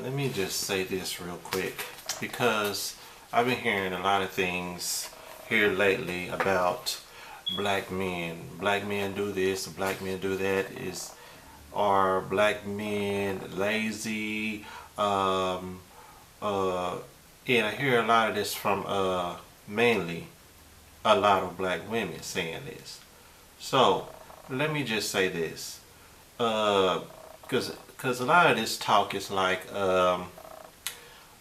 Let me just say this real quick, because I've been hearing a lot of things here lately about black men. Black men do this, black men do that. Are black men lazy? Um, and I hear a lot of this from mainly a lot of black women saying this. So let me just say this, because a lot of this talk is like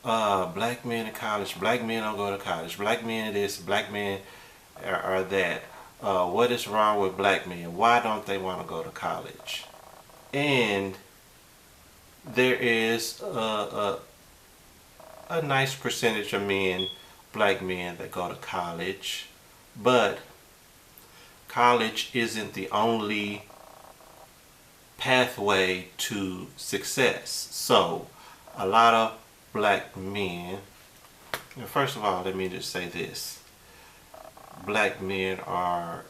black men in college, black men don't go to college, black men this, black men are that. What is wrong with black men? Why don't they want to go to college? And there is a nice percentage of men, black men, that go to college, but college isn't the only pathway to success. So a lot of black men, first of all, let me just say this: black men are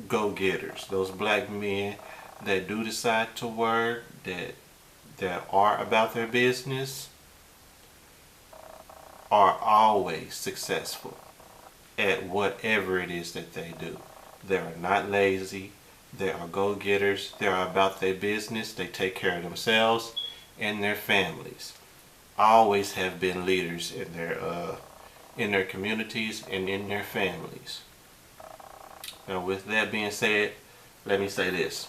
go-getters. Those black men that do decide to work, that are about their business, are always successful at whatever it is that they do. They are not lazy. They are go-getters. They are about their business. They take care of themselves and their families. Always have been leaders in their communities and in their families. Now, with that being said, let me say this: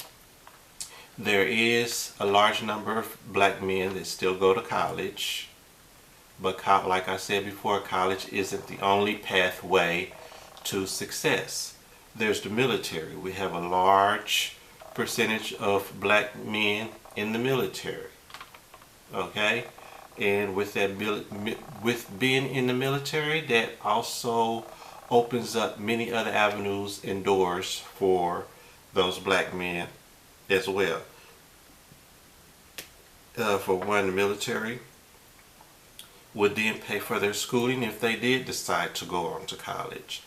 there is a large number of black men that still go to college, but like I said before, college isn't the only pathway to success. There's the military. We have a large percentage of black men in the military. Okay? And with that, with being in the military, that also opens up many other avenues and doors for those black men as well. For one, the military would then pay for their schooling if they did decide to go on to college.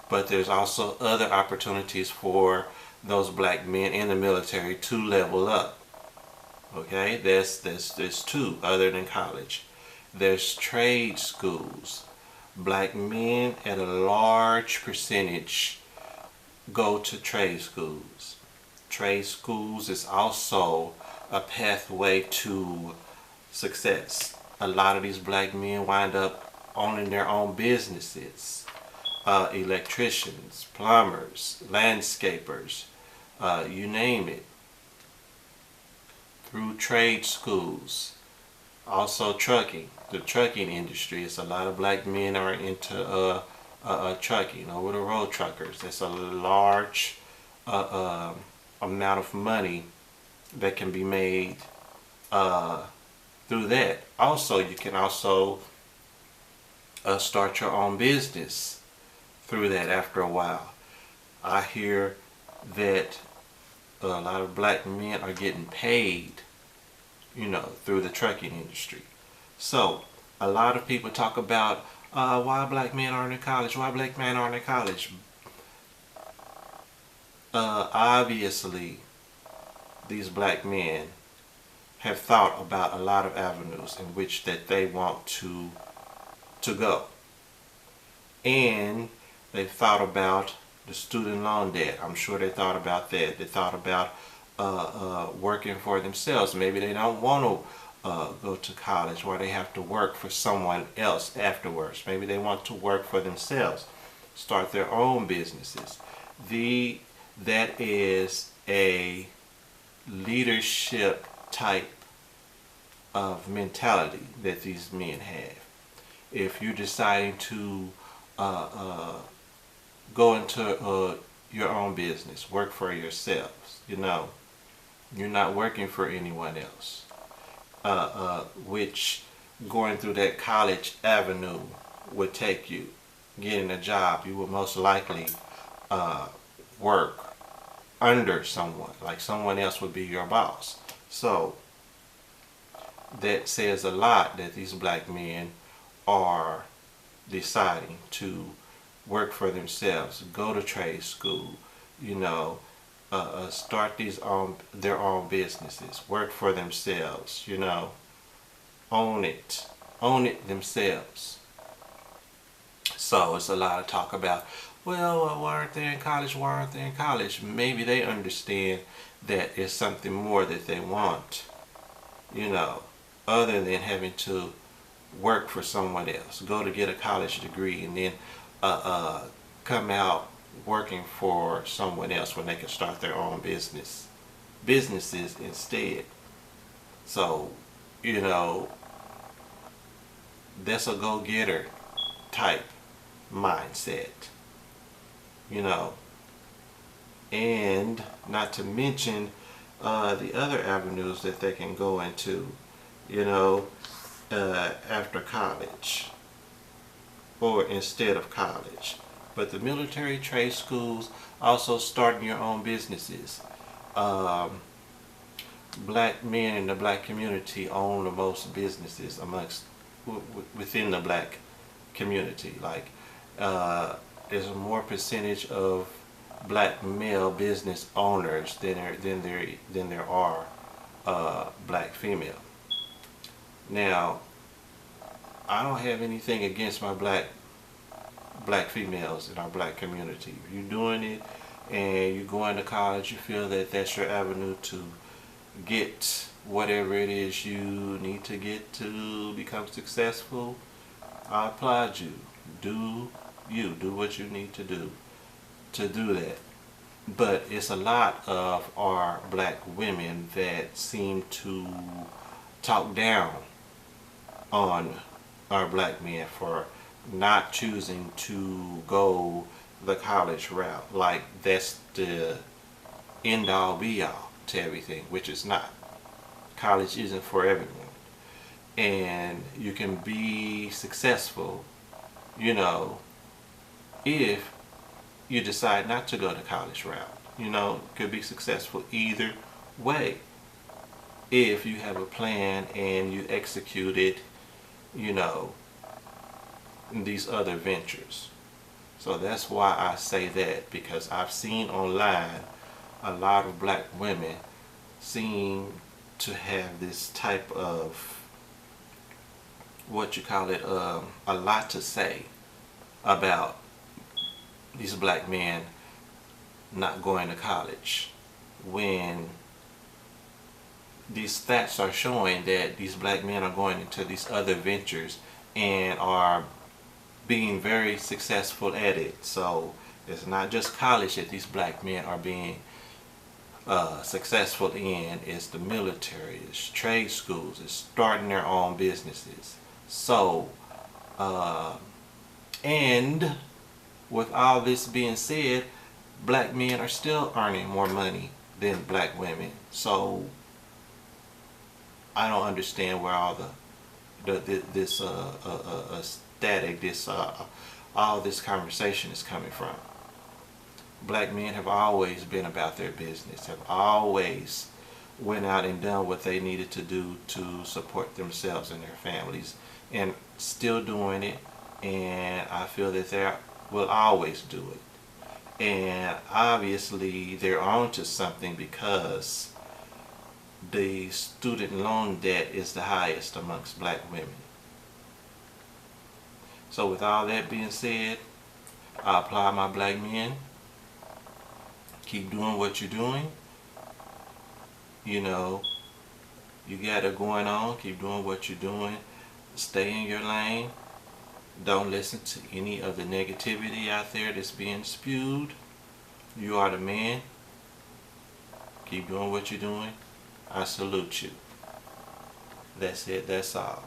But there's also other opportunities for those black men in the military to level up. Okay, there's two other than college. There's trade schools. Black men at a large percentage go to trade schools. Trade schools is also a pathway to success. A lot of these black men wind up owning their own businesses. Electricians, plumbers, landscapers, you name it, through trade schools. Also trucking. The trucking industry is a lot of black men are into trucking, over the road truckers. That's a large amount of money that can be made through that. Also, you can also start your own business through that after a while. I hear that a lot of black men are getting paid, through the trucking industry. So a lot of people talk about why black men aren't in college, why black men aren't in college. Obviously, these black men have thought about a lot of avenues in which that they want to go. And they've thought about the student loan debt. I'm sure they thought about that. They thought about working for themselves. Maybe they don't want to go to college where they have to work for someone else afterwards. Maybe they want to work for themselves, start their own businesses. That is a leadership type of mentality that these men have. If you're deciding to go into your own business, work for yourselves, you're not working for anyone else, which going through that college avenue would take you. Getting a job, you will most likely work under someone, like someone else would be your boss. So that says a lot that these black men are deciding to work for themselves, go to trade school, start their own businesses, work for themselves, own it. Own it themselves. So it's a lot of talk about, well, why aren't they in college? Why aren't they in college? Maybe they understand that it's something more that they want, you know, other than having to work for someone else, go to get a college degree, and then come out working for someone else when they can start their own businesses instead. So, you know, that's a go-getter type mindset, you know. And not to mention the other avenues that they can go into, you know, after college or instead of college. But the military trade schools, also starting your own businesses. Black men in the black community own the most businesses within the black community. Like there's a more percentage of black male business owners than there are black female. Now, I don't have anything against my black females in our black community. If you're doing it and you're going to college, you feel that that's your avenue to get whatever it is you need to get to become successful, I applaud you. Do what you need to do that. But it's a lot of our black women that seem to talk down on our black men for not choosing to go the college route. Like that's the end all be all to everything, which is not. College isn't for everyone. And you can be successful, you know, if you decide not to go the college route. You know, could be successful either way if you have a plan and you execute it, you know, in these other ventures. So that's why I say that, because I've seen online a lot of black women seem to have this type of, what you call it, a lot to say about these black men not going to college, when these stats are showing that these black men are going into these other ventures and are being very successful at it. So it's not just college that these black men are being successful in. It's the military, it's trade schools, it's starting their own businesses. So and with all this being said, black men are still earning more money than black women. So I don't understand where all this static, all this conversation is coming from. Black men have always been about their business, have always went out and done what they needed to do to support themselves and their families, and still doing it, and I feel that they will always do it. And obviously they're on to something, because the student loan debt is the highest amongst black women. So with all that being said, I applaud my black men. Keep doing what you're doing. You know, you got it going on. Keep doing what you're doing. Stay in your lane. Don't listen to any of the negativity out there that's being spewed. You are the man. Keep doing what you're doing. I salute you. That's it. That's all.